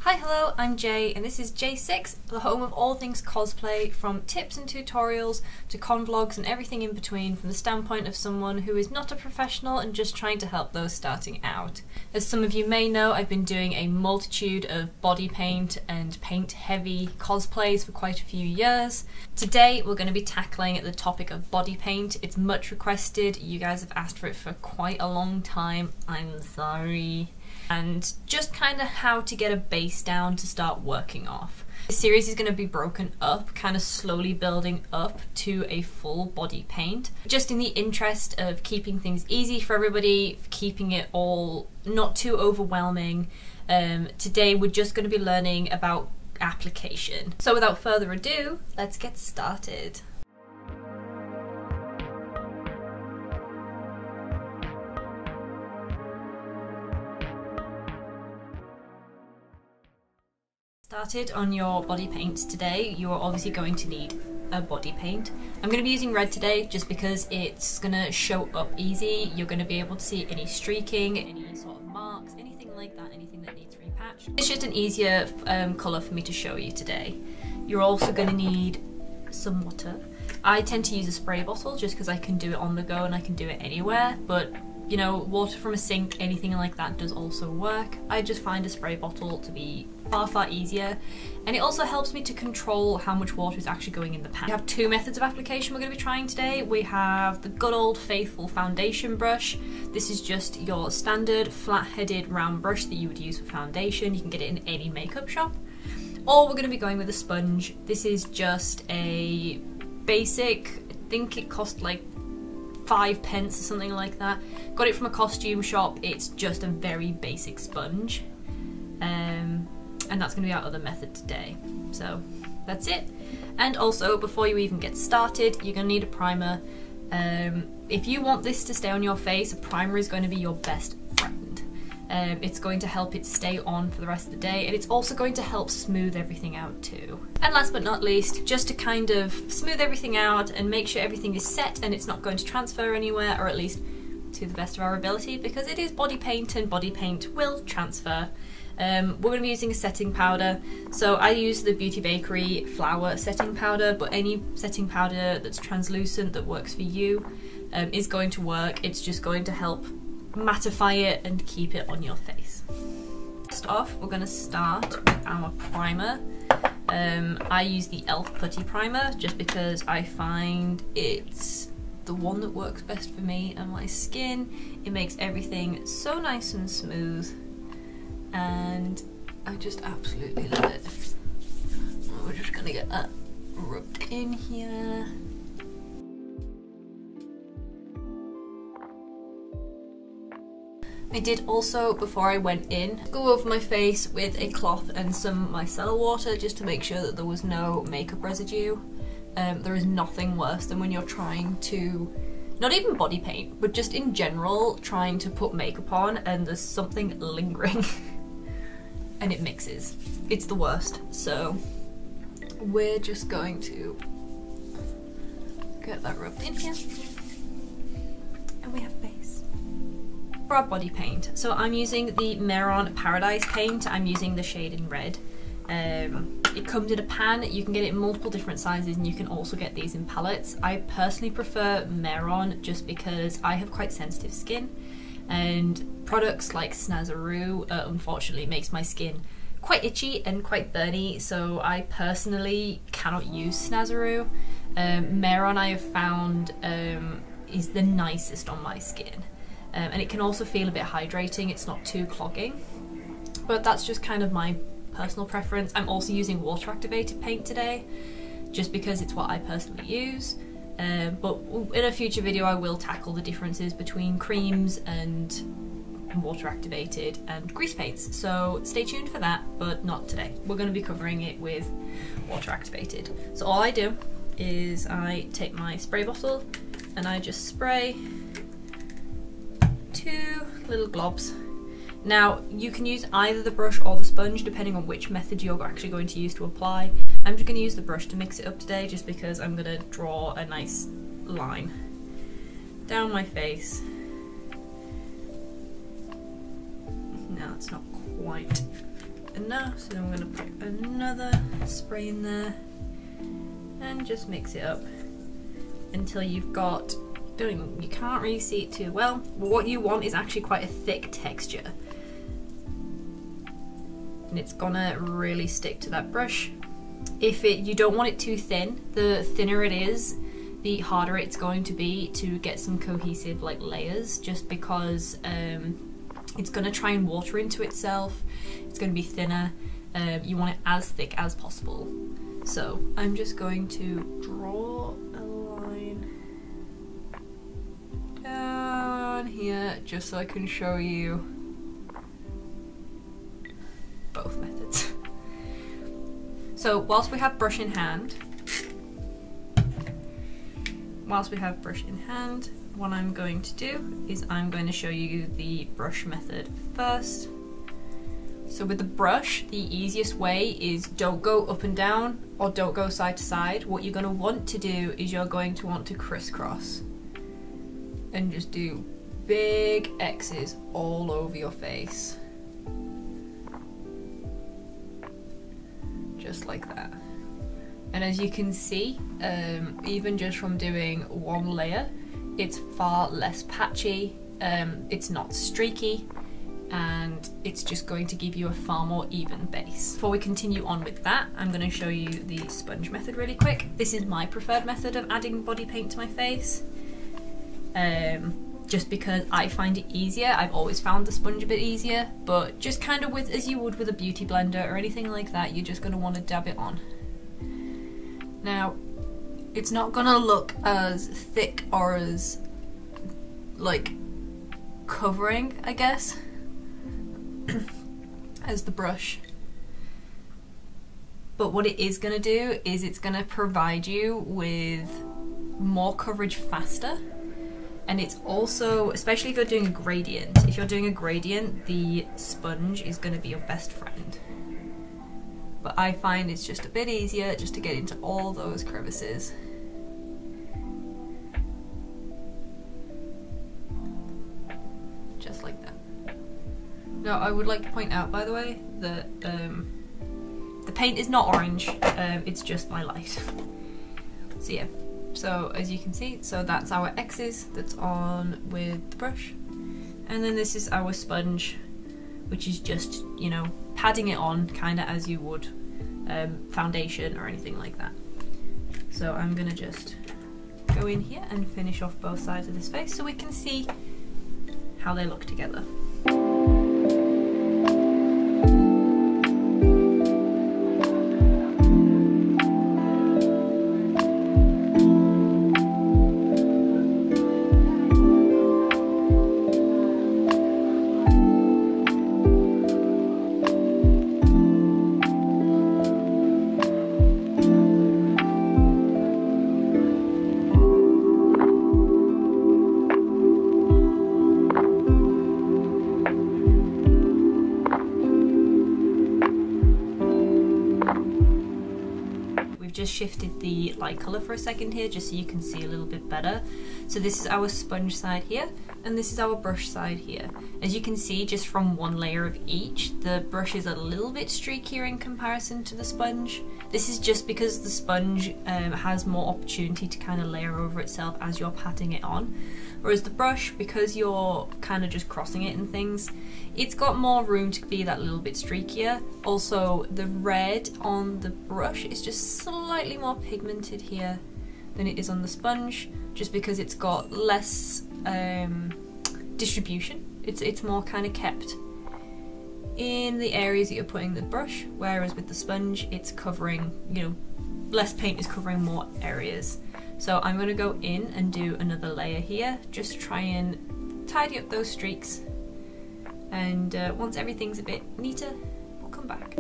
Hi, hello, I'm Jaye, and this is Jayesixx, the home of all things cosplay, from tips and tutorials to con vlogs and everything in between, from the standpoint of someone who is not a professional and just trying to help those starting out. As some of you may know, I've been doing a multitude of body paint and paint heavy cosplays for quite a few years. Today we're going to be tackling the topic of body paint. It's much requested, you guys have asked for it for quite a long time, I'm sorry. And just kind of how to get a base down to start working off. The series is going to be broken up, kind of slowly building up to a full body paint. Just in the interest of keeping things easy for everybody, keeping it all not too overwhelming, today we're just going to be learning about application. So without further ado, let's get started. Started on your body paints today, you are obviously going to need a body paint. I'm going to be using red today just because it's going to show up easy. You're going to be able to see any streaking, any sort of marks, anything like that, anything that needs repatched. It's just an easier colour for me to show you today. You're also going to need some water. I tend to use a spray bottle just because I can do it on the go and I can do it anywhere, but you know, water from a sink, anything like that does also work. I just find a spray bottle to be far easier, and it also helps me to control how much water is actually going in the pan. We have two methods of application we're going to be trying today. We have the good old faithful foundation brush. This is just your standard flat-headed round brush that you would use for foundation. You can get it in any makeup shop. Or we're going to be going with a sponge. This is just a basic, I think it cost like 5 pence or something like that. Got it from a costume shop. It's just a very basic sponge. And that's going to be our other method today. So that's it. And also, before you even get started, you're going to need a primer. If you want this to stay on your face, a primer is going to be your best friend. It's going to help it stay on for the rest of the day, and it's also going to help smooth everything out too. And last but not least, just to kind of smooth everything out and make sure everything is set and it's not going to transfer anywhere, or at least to the best of our ability, because it is body paint and body paint will transfer. We're going to be using a setting powder. So I use the Beauty Bakery flour setting powder, but any setting powder that's translucent that works for you is going to work. It's just going to help mattify it and keep it on your face. First off, we're going to start with our primer. I use the e.l.f. Putty Primer just because I find it's the one that works best for me and my skin. It makes everything so nice and smooth, and I just absolutely love it. We're just going to get that rubbed in here. I did also, before I went in, go over my face with a cloth and some micellar water just to make sure that there was no makeup residue. There is nothing worse than when you're trying to, not even body paint, but just in general, trying to put makeup on and there's something lingering and it mixes. It's the worst. So we're just going to get that rubbed in here, and we have base. For our body paint, so I'm using the Mehron Paradise Paint. I'm using the shade in red. It comes in a pan. You can get it in multiple different sizes, and you can also get these in palettes. I personally prefer Mehron just because I have quite sensitive skin, and products like Snazaroo unfortunately makes my skin quite itchy and quite burny, so I personally cannot use Snazaroo. Mehron, I have found, is the nicest on my skin. And it can also feel a bit hydrating, it's not too clogging. But that's just kind of my personal preference. I'm also using water activated paint today, just because it's what I personally use. But in a future video I will tackle the differences between creams and water activated and grease paints. So stay tuned for that, but not today. We're going to be covering it with water activated. So all I do is I take my spray bottle and I just spray 2 little globs. Now you can use either the brush or the sponge depending on which method you're actually going to use to apply. I'm just going to use the brush to mix it up today just because I'm going to draw a nice line down my face. No, it's not quite enough, so then I'm going to put another spray in there and just mix it up until you've got, you can't really see it too well, but what you want is actually quite a thick texture. And it's gonna really stick to that brush. If you don't want it too thin, the thinner it is, the harder it's going to be to get some cohesive like layers, just because it's gonna try and water into itself. It's gonna be thinner. You want it as thick as possible. So I'm just going to draw a line down here just so I can show you both methods. So whilst we have brush in hand, what I'm going to do is I'm going to show you the brush method first. So with the brush, the easiest way is don't go up and down or don't go side to side. What you're going to want to do is you're going to want to crisscross and just do big X's all over your face. Just like that. And as you can see, even just from doing one layer, it's far less patchy, it's not streaky, and it's just going to give you a far more even base. Before we continue on with that, I'm going to show you the sponge method really quick. This is my preferred method of adding body paint to my face, just because I find it easier. I've always found the sponge a bit easier, but just kind of with, as you would with a beauty blender or anything like that, you're just going to want to dab it on. Now, it's not going to look as thick or as like covering, I guess, as the brush, but what it is going to do is it's going to provide you with more coverage faster. And it's also, especially if you're doing a gradient, the sponge is going to be your best friend. But I find it's just a bit easier just to get into all those crevices. Just like that. Now I would like to point out, by the way, that the paint is not orange, it's just my light. So yeah. So as you can see, so that's our X's that's on with the brush. And then this is our sponge, which is just, you know, padding it on kind of as you would foundation or anything like that. So I'm gonna just go in here and finish off both sides of this face so we can see how they look together. Just shifted the light color for a second here just so you can see a little bit better. So this is our sponge side here and this is our brush side here. As you can see, just from one layer of each, the brush is a little bit streakier in comparison to the sponge. This is just because the sponge has more opportunity to kind of layer over itself as you're patting it on, whereas the brush, because you're kind of just crossing it and things, it's got more room to be that little bit streakier. Also, the red on the brush is just slightly more pigmented here than it is on the sponge, just because it's got less distribution. It's more kind of kept in the areas that you're putting the brush, whereas with the sponge it's covering, you know, less paint is covering more areas. So I'm going to go in and do another layer here, just to try and tidy up those streaks, and once everything's a bit neater, we'll come back.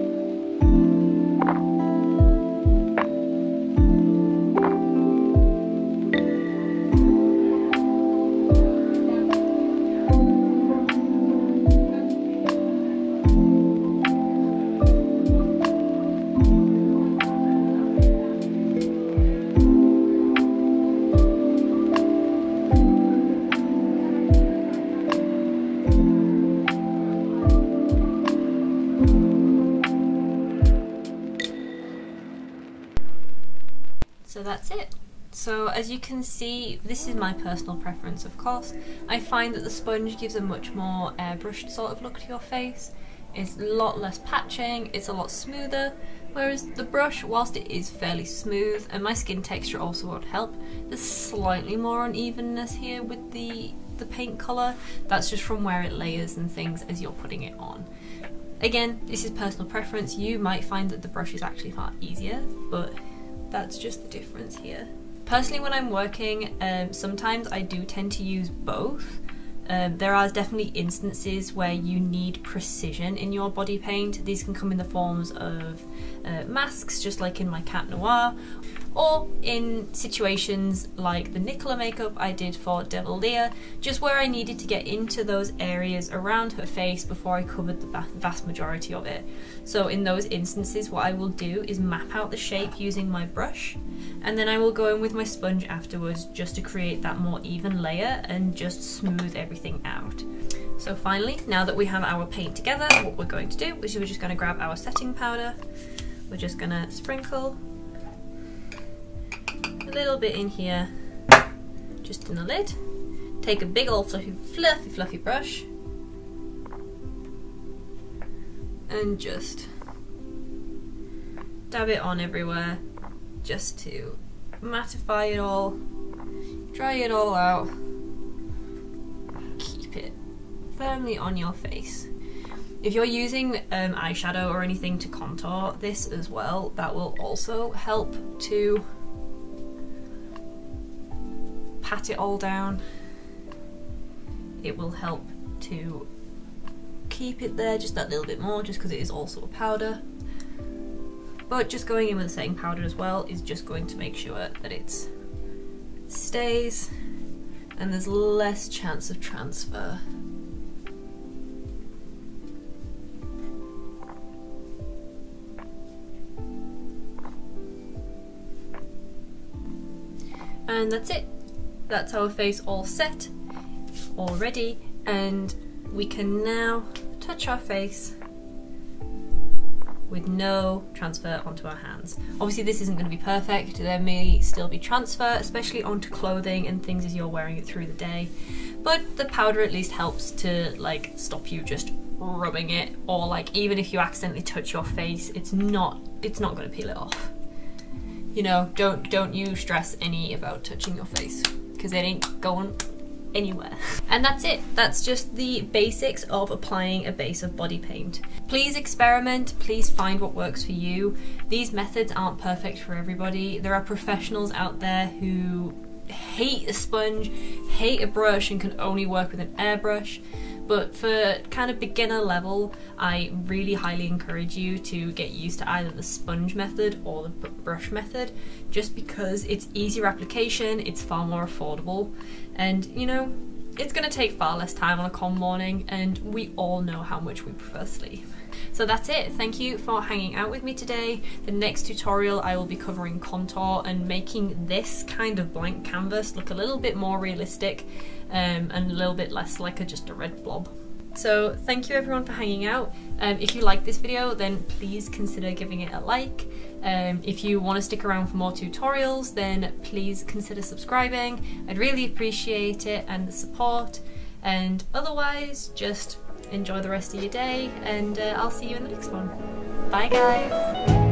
that's it. So as you can see, this is my personal preference, of course. I find that the sponge gives a much more airbrushed sort of look to your face. It's a lot less patching, it's a lot smoother, whereas the brush, whilst it is fairly smooth, and my skin texture also would help, there's slightly more unevenness here with the paint colour. That's just from where it layers and things as you're putting it on. Again, this is personal preference. You might find that the brush is actually far easier, but that's just the difference here. Personally, when I'm working, sometimes I do tend to use both. There are definitely instances where you need precision in your body paint. These can come in the forms of masks, just like in my Cat Noir, or in situations like the Nicola makeup I did for Devileah, just where I needed to get into those areas around her face before I covered the vast majority of it. So in those instances, what I will do is map out the shape using my brush, and then I will go in with my sponge afterwards just to create that more even layer and just smooth everything out. So finally, now that we have our paint together, what we're going to do is we're just going to grab our setting powder. We're just going to sprinkle a little bit in here, just in the lid. Take a big old fluffy brush and just dab it on everywhere, just to mattify it all, dry it all out, keep it firmly on your face. If you're using eyeshadow or anything to contour this as well, that will also help to pat it all down. It will help to keep it there just that little bit more, just because it is also a powder. But just going in with the setting powder as well is just going to make sure that it stays and there's less chance of transfer. And that's it. That's our face all set, all ready, and we can now touch our face with no transfer onto our hands. Obviously this isn't going to be perfect, there may still be transfer, especially onto clothing and things as you're wearing it through the day, but the powder at least helps to like stop you just rubbing it, or like even if you accidentally touch your face, it's not going to peel it off. You know, don't you stress any about touching your face, because it ain't going anywhere. And that's it. That's just the basics of applying a base of body paint. Please experiment, please find what works for you. These methods aren't perfect for everybody. There are professionals out there who hate a sponge, hate a brush, and can only work with an airbrush. But for kind of beginner level, I really highly encourage you to get used to either the sponge method or the brush method, just because it's easier application, it's far more affordable, and you know, it's going to take far less time on a calm morning, and we all know how much we prefer sleep. So that's it. Thank you for hanging out with me today. The next tutorial I will be covering contour and making this kind of blank canvas look a little bit more realistic and a little bit less like just a red blob. So thank you everyone for hanging out. If you like this video, then please consider giving it a like. If you want to stick around for more tutorials, then please consider subscribing. I'd really appreciate it and the support. And otherwise, just enjoy the rest of your day, and I'll see you in the next one. Bye guys!